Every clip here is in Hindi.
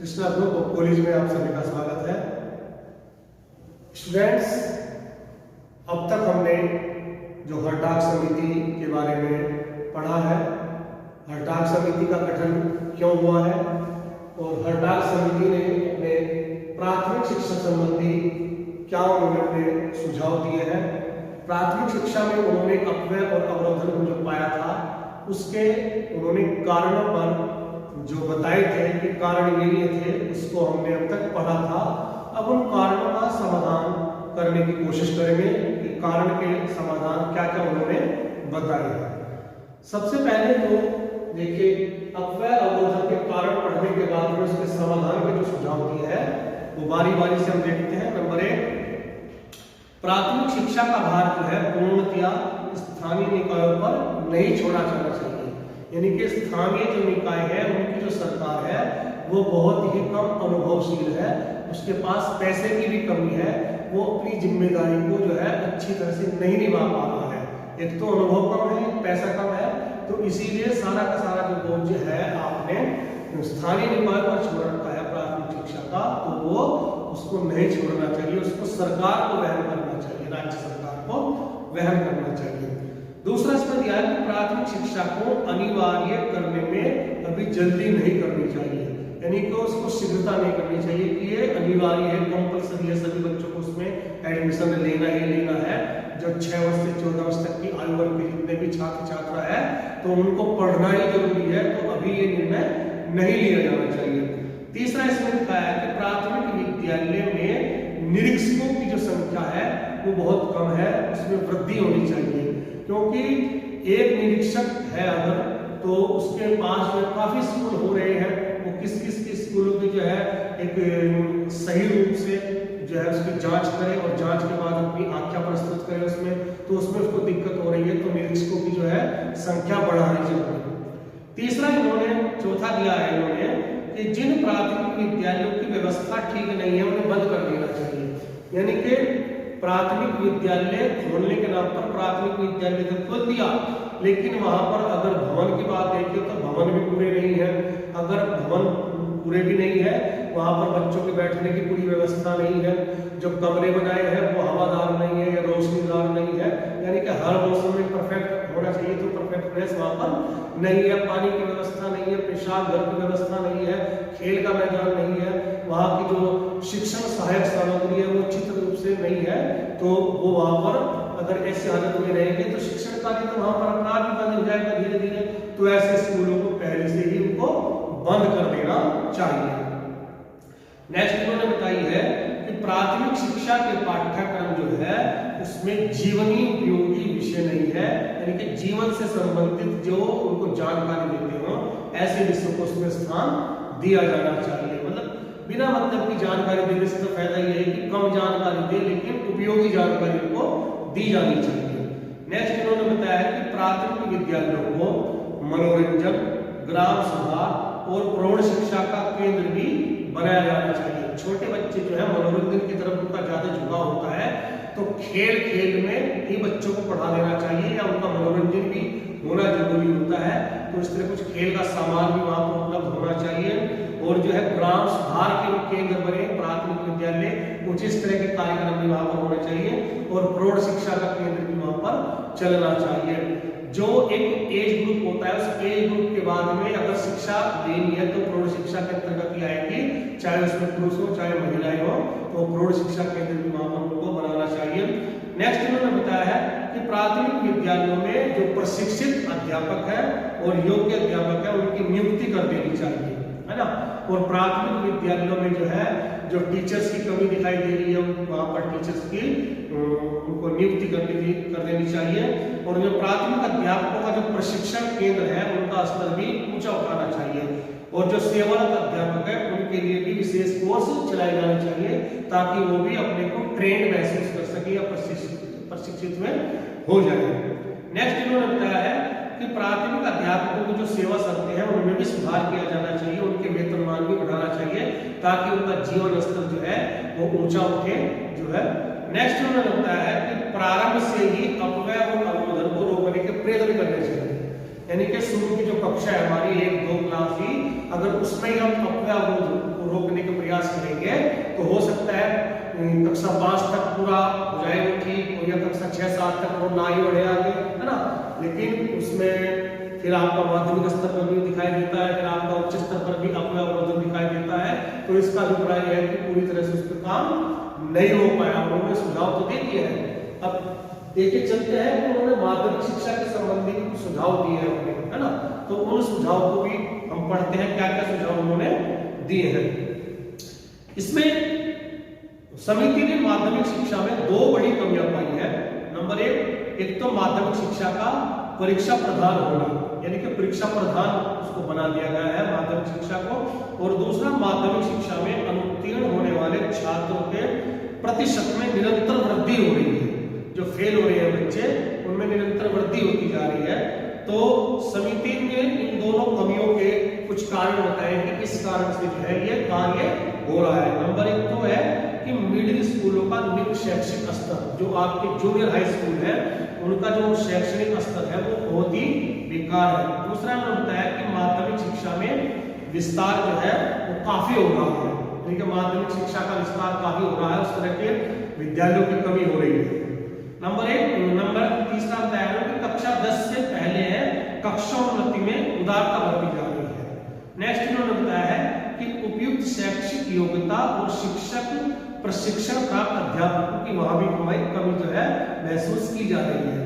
कृष्णा ग्रुप ऑफ कॉलेज में आप सभी का स्वागत है। स्टूडेंट्स, अब तक हमने जो हरटाग समिति के बारे में पढ़ा है, हरटाग समिति का गठन क्यों हुआ है और हरटाग समिति ने अपने प्राथमिक शिक्षा संबंधी क्या उन्होंने अपने सुझाव दिए हैं। प्राथमिक शिक्षा में उन्होंने अपव्यय और अवरोधन को जो पाया था उसके उन्होंने कारणों पर जो बताए थे कि कारण ये थे, उसको हमने अब तक पढ़ा था। अब उन कारणों का समाधान करने की कोशिश करेंगे कि कारण के समाधान क्या क्या उन्होंने बताए हैं। सबसे पहले तो देखिए, अपव्यय अवरोधन के कारण पढ़ने के बाद में उसके समाधान के जो सुझाव दिए हैं वो बारी बारी से हम देखते हैं। नंबर 1, प्राथमिक शिक्षा का भार जो है पूर्णतया स्थानीय निकायों पर नहीं छोड़ा जाना चाहिए। यानी कि स्थानीय जो निकाय है, उनकी जो सरकार है वो बहुत ही कम अनुभवशील है, उसके पास पैसे की भी कमी है, वो अपनी जिम्मेदारी को जो है अच्छी तरह से नहीं निभा पा रहा है। एक तो अनुभव कम है, एक पैसा कम है, तो इसीलिए सारा का सारा जो बोझ है आपने स्थानीय निकाय पर छोड़ रखा है प्राथमिक शिक्षा का, तो वो उसको नहीं छोड़ना चाहिए, उसको सरकार को वहन करना चाहिए, राज्य सरकार को वहन करना चाहिए। दूसरा इसमें दिया है कि प्राथमिक शिक्षा को अनिवार्य करने में अभी जल्दी नहीं करनी चाहिए, यानी कि उसको शीघ्रता नहीं करनी चाहिए कि ये अनिवार्य है, कंपल्सरी है, सभी बच्चों को उसमें एडमिशन लेना ही लेना है। जो 6 वर्ष से 14 वर्ष तक की आयु वर्ग के जितने भी छात्र छात्रा है तो उनको पढ़ना ही जरूरी है, तो अभी ये निर्णय नहीं लिया जाना चाहिए। तीसरा इसमें लिखा है कि प्राथमिक विद्यालय में निरीक्षकों की जो संख्या है वो बहुत कम है, उसमें वृद्धि होनी चाहिए, क्योंकि एक निरीक्षक है अगर तो उसके पास में काफी स्कूल हो रहे हैं, वो किस किस स्कूलों की जो है एक सही रूप से जो है उसकी जांच करे और जांच के बाद अपनी आख्या प्रस्तुत करे उसमें, तो उसमें उसको दिक्कत हो रही है, तो निरीक्षकों की जो है संख्या बढ़ानी चाहिए। तीसरा इन्होंने चौथा दिया है इन्होंने कि जिन प्राथमिक विद्यालयों की व्यवस्था ठीक नहीं है उन्हें बंद कर देना चाहिए। यानी कि प्राथमिक विद्यालय खोलने के नाम पर प्राथमिक विद्यालय तो खोल दिया, लेकिन वहां पर अगर भवन की बात देखिए तो भवन भी पूरे नहीं है। अगर भवन पूरे भी नहीं है, वहां पर बच्चों के बैठने की पूरी व्यवस्था नहीं है, जो कमरे बनाए हैं वो हवादार नहीं है या रोशनीदार नहीं है, यानी कि हर मौसम में परफेक्ट होना चाहिए, तो परफेक्टनेस वहां पर नहीं है। पानी की व्यवस्था नहीं है, पेशाब घर की व्यवस्था नहीं है, खेल का मैदान नहीं है, वहाँ की जो शिक्षण सहायक सामग्री है वो उचित रूप से नहीं है, तो वो वहाँ पर अगर ऐसी हालत में रहेंगे तो शिक्षण कार्य तो वहाँ पर अपराध भी बंद हो जाएगा धीरे धीरे। तो ऐसे स्कूलों को पहले से ही उनको बंद कर देना चाहिए। नेक्स्ट इन्होंने बताई है कि प्राथमिक शिक्षा के पाठ्यक्रम जो है उसमें जीवनी उपयोगी विषय नहीं है, यानी कि जीवन से संबंधित जो उनको जानकारी देते हो ऐसे विषयों को उसमें स्थान दिया जाना चाहिए। मतलब बिना मतलब की जानकारी देने से तो फायदा ये है कि कम जानकारी दे, लेकिन उपयोगी जानकारी को दी जानी चाहिए। नेक्स्ट इन्होंने बताया है कि प्राथमिक विद्यालयों को मनोरंजन, ग्राम सुधार और प्रौढ़ शिक्षा का केंद्र भी बनाया जाना चाहिए। छोटे बच्चे जो है मनोरंजन की तरफ उनका ज्यादा झुकाव होता है, तो खेल खेल में ही बच्चों को पढ़ा देना चाहिए या उनका मनोरंजन भी होना जरूरी होता है, तो इस तरह कुछ खेल का सामान भी वहां पर उपलब्ध होना चाहिए। और जो है ग्राम सुधार के केंद्र बने प्राथमिक विद्यालय, कुछ इस तरह के कार्यक्रम भी वहां पर होना चाहिए और प्रौढ़ शिक्षा का केंद्र भी वहां पर चलना चाहिए। जो एक एज ग्रुप होता है उस एज ग्रुप के बाद में अगर शिक्षा लेनी है तो प्रौढ़ शिक्षा के अंतर्गत ही आएगी, चाहे उसमें पुरुष हो चाहे महिलाएं हो, तो प्रौढ़ शिक्षा केंद्र भी वहां पर उनको बनाना चाहिए। नेक्स्ट इन्होंने बताया है कि प्राथमिक विद्यालयों में जो प्रशिक्षित अध्यापक है और योग्य अध्यापक है उनकी नियुक्ति कर देनी चाहिए, है ना। और प्राथमिक विद्यालयों में जो है जो टीचर्स की कमी दिखाई दे रही है वहां पर टीचर्स की उनको नियुक्ति कर देनी चाहिए। और जो प्राथमिक अध्यापकों का जो प्रशिक्षण केंद्र है उनका स्तर भी ऊंचा उठाना चाहिए। और जो सेवारत अध्यापक है उनके लिए भी विशेष कोर्स चलाए जाने चाहिए, ताकि वो भी अपने को ट्रेंड महसूस कर सके या प्रशिक्षित में हो जाए। नेक्स्ट इन्होंने बताया है कि प्राथमिक अध्यापकों की जो सेवा शर्तें हैं उनमें भी सुधार किया जाना चाहिए, उनके वेतनमान भी बढ़ाना चाहिए, ताकि उनका जीवन स्तर जो है वो ऊंचा उठे जो है। नेक्स्ट इन्होंने बताया है कि प्रारंभ से ही अपव्यय और अवरोधन को रोकने के प्रयत्न करने चाहिए, यानी कि शुरू की जो कक्षा है हमारी 1-2 क्लास ही, अगर उसमें ही हम अपव्यय अवरोध को प्रयास करेंगे तो हो सकता है कक्षा 5 तक पूरा हो जाए वो ठीक, या कक्षा 6-7 तक वो ना ही बढ़े आगे, है ना। लेकिन उसमें फिर आपका माध्यमिक स्तर पर भी दिखाई देता है, फिर आपका उच्च स्तर पर भी अपना अवरोधन दिखाई देता है। तो इसका अभिप्राय यह है कि पूरी तरह से उस पर काम नहीं हो पाया। उन्होंने सुझाव तो दे दिया है, अब देखिए चलते हैं कि उन्होंने माध्यमिक शिक्षा के संबंधी कुछ सुझाव दिए हैं अपने, है ना। तो उन सुझाव को भी हम पढ़ते हैं, क्या क्या सुझाव उन्होंने दिए हैं। इसमें समिति ने माध्यमिक शिक्षा में 2 बड़ी कमियां पाई है। नंबर 1, एक तो माध्यमिक शिक्षा का परीक्षा प्रधान होना, यानी कि परीक्षा प्रधान उसको बना दिया गया है माध्यमिक शिक्षा को, और दूसरा माध्यमिक शिक्षा में अनुत्तीर्ण होने वाले छात्रों के प्रतिशत में निरंतर वृद्धि हो रही है। जो फेल हो रहे हैं बच्चे, उनमें निरंतर वृद्धि होती जा रही है। तो समिति ने इन दोनों कमियों के कुछ कारण बताए कि इस कारण से जो है ये कार्य हो रहा है। नंबर 1 तो है कि मिडिल स्कूलों का निम्न शैक्षिक स्तर, जो आपके जूनियर हाई स्कूल है, उनका जो शैक्षणिक स्तर है वो बहुत ही बेकार है। दूसरा मैंने बताया कि माध्यमिक शिक्षा में विस्तार जो है वो काफी हो रहा है, यानी कि माध्यमिक शिक्षा का विस्तार काफी हो रहा है, उस तरह के विद्यालयों की कमी हो रही है। नंबर तीसरा बताया कि कक्षा 10 से पहले है कक्षोन्नति में उदारता बढ़ती जा रही है। नेक्स्ट इन्होंने बताया है कि उपयुक्त शैक्षिक योग्यता और शिक्षक प्रशिक्षण प्राप्त अध्यापकों की वहां भी कमी जो है महसूस की जा रही है।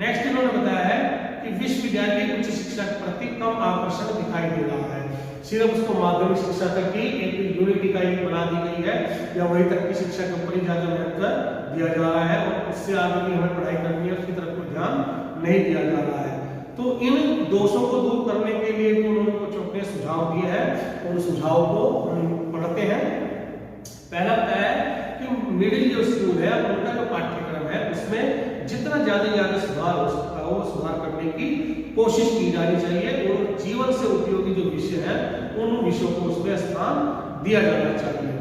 नेक्स्ट इन्होंने बताया है कि विश्वविद्यालय उच्च शिक्षा के प्रति कम आकर्षण दिखाई दे रहा है। सिर्फ उसको माध्यमिक शिक्षा तक की एक यूनिट इकाई बना दी गई है, या वही तक की शिक्षा के ऊपर ही ज्यादा महत्व दिया जा रहा है, और उससे आगे भी हमें पढ़ाई करनी है, उसकी तरफ कोई ध्यान नहीं दिया जा रहा है। तो इन दोषों को दूर करने के लिए भी उन्होंने कुछ अपने सुझाव दिए हैं, उन सुझाव को हम पढ़ते हैं। पहला है कि मिडिल जो स्कूल है उनका जो पाठ्यक्रम है उसमें जितना ज्यादा सुधार हो सकता हो सुधार करने की कोशिश की जानी चाहिए, और जीवन से उपयोगी जो विषय है उन विषयों को उसमें स्थान दिया जाना चाहिए।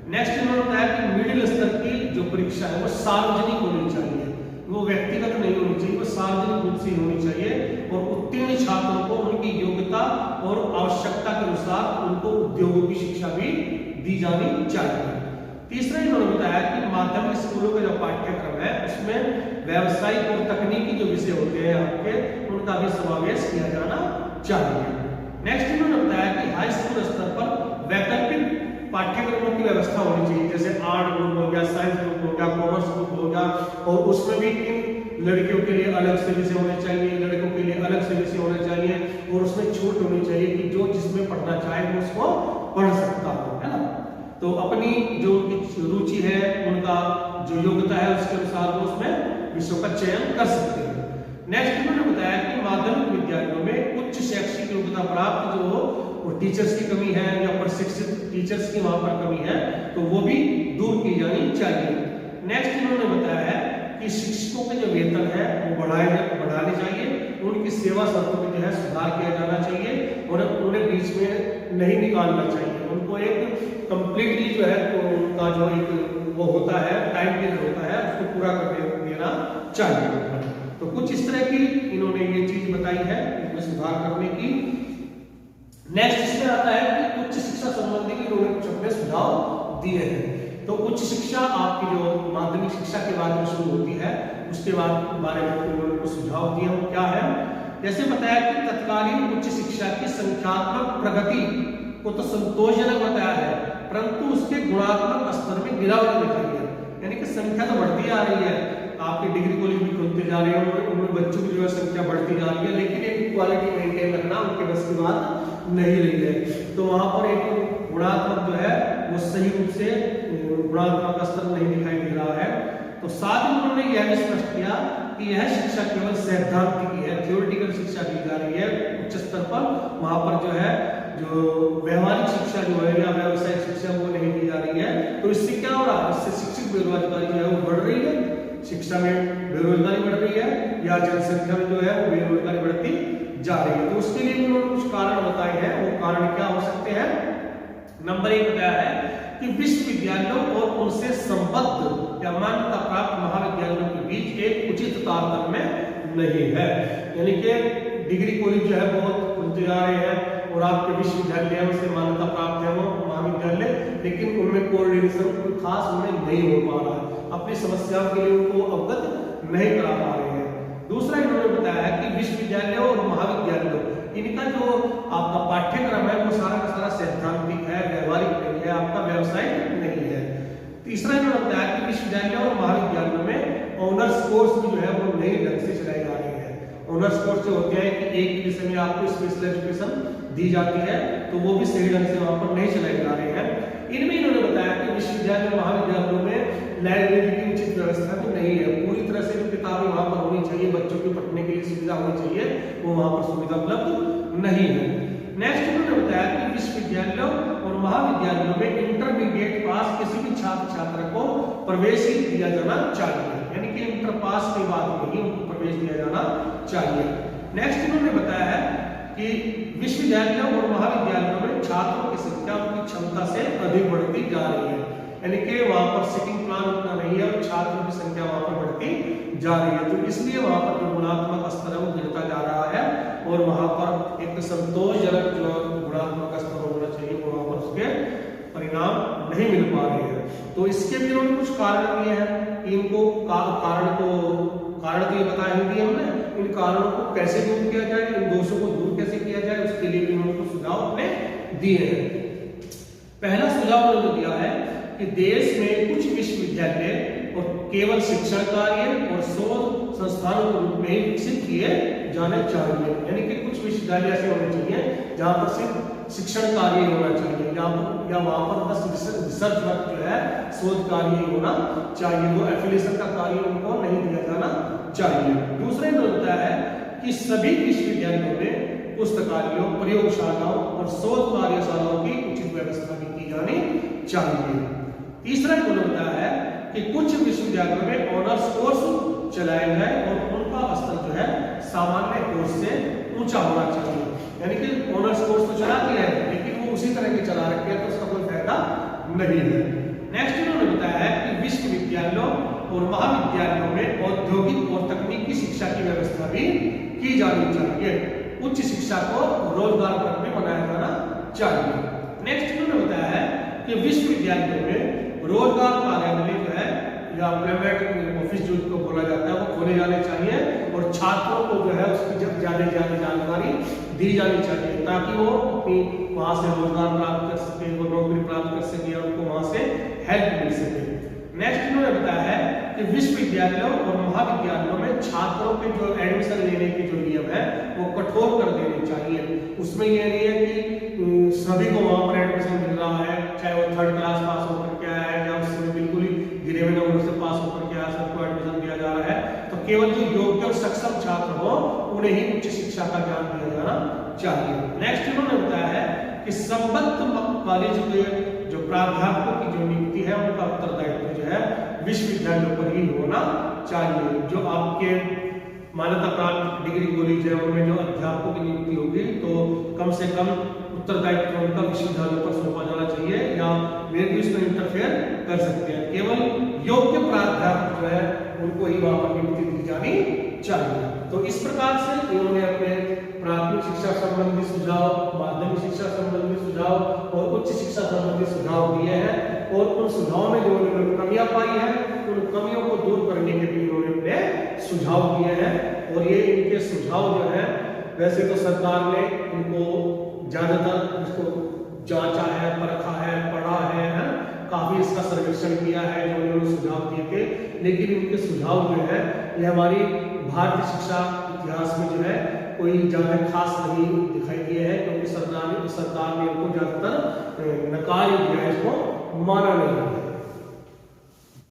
नेक्स्ट इन्होंने बताया कि मिडिल स्तर की जो परीक्षा है वो सार्वजनिक होनी चाहिए, वो व्यक्तिगत नहीं होनी चाहिए, वो सार्वजनिक रूप से होनी चाहिए, और उत्तीर्ण छात्रों को उनकी योग्यता और आवश्यकता के अनुसार उनको उद्योगों की शिक्षा भी दी जानी चाहिए। तीसरा इन्होंने बताया कि माध्यमिक स्कूलों का जो पाठ्यक्रम है उसमें व्यावसायिक और तकनीकी जो विषय होते हैं आपके, उनका भी समावेश किया जाना चाहिए। नेक्स्ट इन्होंने बताया कि हाई स्कूल स्तर पर वैकल्पिक पाठ्यक्रमों की व्यवस्था होनी चाहिए, जैसे आर्ट ग्रुप हो गया, साइंस ग्रुप हो गया, कॉमर्स ग्रुप हो गया, और उसमें भी लड़कियों के लिए अलग से विषय होने चाहिए, लड़कों के लिए अलग से विषय होने चाहिए, और उसमें छूट होनी चाहिए कि जो जिसमें पढ़ना चाहे वो उसको पढ़ सकता हो, है ना। तो अपनी जो उनकी रुचि है, उनका जो योग्यता है उसके अनुसार वो उसमें विषयों का चयन कर सकते हैं। नेक्स्ट इन्होंने बताया कि माध्यमिक विद्यालयों में उच्च शैक्षिक योग्यता प्राप्त जो टीचर्स की कमी है या प्रशिक्षित टीचर्स की वहां पर कमी है, तो वो भी दूर की जानी चाहिए। नेक्स्ट इन्होंने बताया है कि शिक्षकों के जो वेतन है वो बढ़ाने चाहिए, उनकी सेवा शर्तों में जो है सुधार किया जाना चाहिए, और उन्हें बीच में नहीं निकालना चाहिए, उनको एक कंप्लीटली जो है तो उनका जो एक वो होता है टाइम पीरियड होता है उसको पूरा कर देना चाहिए। तो कुछ इस तरह की इन्होंने ये चीज बताई है इसमें सुधार करने की। नेक्स्ट इसमें आता है कि उच्च शिक्षा संबंधी भी इन्होंने कुछ अपने सुझाव दिए हैं। तो उच्च शिक्षा आपकी जो माध्यमिक शिक्षा के बाद में शुरू होती है उसके बाद बारे में उन्होंने कुछ सुझाव दिए, वो क्या है, जैसे बताया कि तत्कालीन उच्च शिक्षा की संख्यात्मक प्रगति को तो संतोषजनक बताया है, परंतु उसके गुणात्मक स्तर में गिरावट दिख रही है, यानी कि संख्या तो बढ़ती आ रही है, आपके डिग्री कॉलेज भी खुलते जा रहे हैं, उनमें बच्चों की जो है संख्या बढ़ती जा रही है, लेकिन एक क्वालिटी मेंटेन रखना उनके बस की बात नहीं रही है। तो वहां पर एक गुणात्मक जो है वो सही रूप से गुणात्मक स्तर नहीं दिखाई दे रहा है। तो साथ ही उन्होंने यह भी स्पष्ट किया कि यह शिक्षा केवल सैद्धांतिक ही है, थ्योरेटिकल शिक्षा दी जा रही है उच्च स्तर पर, वहां पर जो है जो व्यवहारिक शिक्षा जो है या व्यावसायिक शिक्षा वो नहीं दी जा रही है। तो इससे क्या हो रहा है, इससे शिक्षक बेरोजगारी जो है वो बढ़ रही है, शिक्षा में बेरोजगारी बढ़ रही है, या जनसंख्या में जो है वो बेरोजगारी बढ़ती जा रही है। तो उसके लिए उन्होंने कुछ कारण बताए हैं, वो कारण क्या हो सकते हैं। नंबर 1 बताया है कि विश्वविद्यालयों और उनसे संबद्ध या मान्यता प्राप्त महाविद्यालयों के बीच एक उचित तारतम्य नहीं है, यानी कि डिग्री कॉलेज जो है बहुत खुलते जा रहे हैं और आपके विश्वविद्यालय से मान्यता प्राप्त है वो महाविद्यालय, नहीं हो पा रहा है, अपनी समस्याओं के लिए उनको अवगत नहीं करा पा रहे हैं। दूसरा इन्होंने बताया है कि विश्वविद्यालयों और महाविद्यालयों इनका जो आपका पाठ्यक्रम है वो सारा का सारा सैद्धांतिक है, व्यवहारिक नहीं है, आपका व्यवसायिक नहीं है। तीसरा इन्होंने बताया कि विश्वविद्यालयों और महाविद्यालयों में ऑनर्स कोर्स भी जो है वो नए ढंग से चलाए जा रहे हैं। ऑनर्स कोर्स जो होते हैं कि एक विषय में आपको स्पेशल एजुकेशन दी जाती है, तो वो भी सही ढंग से वहां पर नहीं चलाए जा रहे हैं। इनमें इन्होंने बताया कि विश्वविद्यालय और महाविद्यालयों में लाइब्रेरी की उचित व्यवस्था भी नहीं है, पूरी तरह से जो किताबें वहां पर होनी चाहिए, बच्चों के पढ़ने के लिए सुविधा होनी चाहिए, वो वहां पर सुविधा उपलब्ध नहीं है। नेक्स्ट इन्होंने बताया कि विश्वविद्यालयों और महाविद्यालयों में इंटरमीडिएट पास किसी भी छात्र छात्रा को प्रवेश ही दिया जाना चाहिए, यानी कि इंटर पास के बाद में ही उनको प्रवेश दिया जाना चाहिए। नेक्स्ट इन्होंने बताया है कि विश्वविद्यालयों और महाविद्यालयों में छात्रों की संख्या उनकी क्षमता से अधिक बढ़ती जा रही है, यानी कि वहां पर सीटिंग प्लान उतना नहीं है और छात्रों की संख्या वहां पर बढ़ती जा रही है, तो इसलिए वहां पर जो गुणात्मक स्तर है वो गिरता जा रहा है और वहां पर एक संतोषजनक जो गुणात्मक स्तर होना चाहिए वो वहां पर उसके परिणाम नहीं मिल पा रहे हैं। तो इसके भी उन्होंने कुछ कारण दिए हैं, इनको कारण तो ये बताया ही दिए हमने, इन कारणों को कैसे दूर किया जाए, इन दोषों को दूर कैसे किया जाए, उसके लिए भी उनको सुझाव अपने दिए हैं। पहला सुझाव उन्होंने दिया है कि देश में कुछ विश्वविद्यालय और केवल शिक्षण कार्य और शोध संस्थानों के रूप में ही विकसित किए जाने चाहिए, यानी कि कुछ विश्वविद्यालय ऐसे होने चाहिए जहां पर सिर्फ शिक्षण कार्य होना चाहिए या वहां पर बस रिसर्च वर्क जो है शोध कार्य ही होना चाहिए, वो एफिलिएशन का कार्य उनको नहीं दिया जाना चाहिए। दूसरा इन्होंने बताया है कि सभी विश्वविद्यालयों में पुस्तकालयों, प्रयोगशालाओं और शोध कार्यशालाओं की उचित व्यवस्था भी की जानी चाहिए। तीसरा इन्होंने बताया है कि कुछ विश्वविद्यालयों में ऑनर्स कोर्स चलाए जाए और उनका स्तर जो है सामान्य कोर्स से ऊंचा होना चाहिए, यानी कि ऑनर्स कोर्स तो चलाते हैं लेकिन वो उसी तरह के चला रखे हैं तो उसका कोई फायदा नहीं है। नेक्स्ट इन्होंने बताया है कि विश्वविद्यालयों और महाविद्यालयों में औद्योगिक और तकनीकी शिक्षा की व्यवस्था भी की जानी चाहिए, उच्च शिक्षा को रोजगारपरक में बनाया जाना चाहिए। नेक्स्ट इन्होंने बताया है कि विश्वविद्यालयों में रोजगार कार्यालय जो है या एम्प्लॉयमेंट ऑफिस जो इसको बोला जाता है वो खोले जाने चाहिए और छात्रों को जो है उसकी ज्यादा जानकारी दी जानी चाहिए ताकि वो अपनी वहां से रोजगार प्राप्त कर सके, वो नौकरी प्राप्त कर सके, उनको वहां से हेल्प मिल सके। नेक्स्ट इन्होंने बताया है कि विश्वविद्यालयों और महाविद्यालयों में छात्रों के जो एडमिशन लेने के जो नियम है वो कठोर कर देने चाहिए। उसमें यह नहीं है कि सभी को वहां पर एडमिशन मिल रहा है, चाहे वो 3rd क्लास पास होकर के आया है या उसमें बिल्कुल ही गिरे हुए नंबर से पास होकर के आया, सबको एडमिशन दिया जा रहा है। तो केवल जो योग्य और सक्षम छात्र हो उन्हें ही उच्च शिक्षा का ज्ञान दिया जाना चाहिए। नेक्स्ट इन्होंने बताया है कि संबद्ध कॉलेज के जो प्राध्यापकों की जो नियुक्ति है उनका उत्तरदायित्व जो है विश्वविद्यालयों पर ही होना चाहिए। जो आपके मान्यता प्राप्त डिग्री कॉलेज है उनमें जो अध्यापकों की नियुक्ति होगी तो कम से कम उत्तरदायित्व उनका विश्वविद्यालयों पर सौंपा जाना चाहिए या वे भी उसमें इंटरफेयर कर सकते हैं। केवल योग्य प्राध्यापक जो है उनको ही वहां पर नियुक्ति दी जानी चाहिए। तो इस प्रकार से इन्होंने अपने प्राथमिक शिक्षा संबंधी सुझाव, माध्यमिक शिक्षा संबंधी सुझाव और उच्च शिक्षा संबंधी सुझाव दिए हैं और उन सुझावों में जो उन्होंने कमियां पाई है उन कमियों को दूर करने के लिए उन्होंने अपने सुझाव दिए हैं। और ये इनके सुझाव जो है वैसे तो सरकार ने इनको ज्यादातर इसको जांचा है, परखा है, पढ़ा है, काफी इसका सर्वेक्षण किया है जो उन्होंने सुझाव दिए थे, लेकिन इनके सुझाव जो है ये हमारी भारतीय शिक्षा इतिहास में जो है कोई ज्यादा खास नहीं दिखाई दिए हैं क्योंकि सरकार ने इनको ज्यादातर नकार दिया है, इसको माना नहीं है।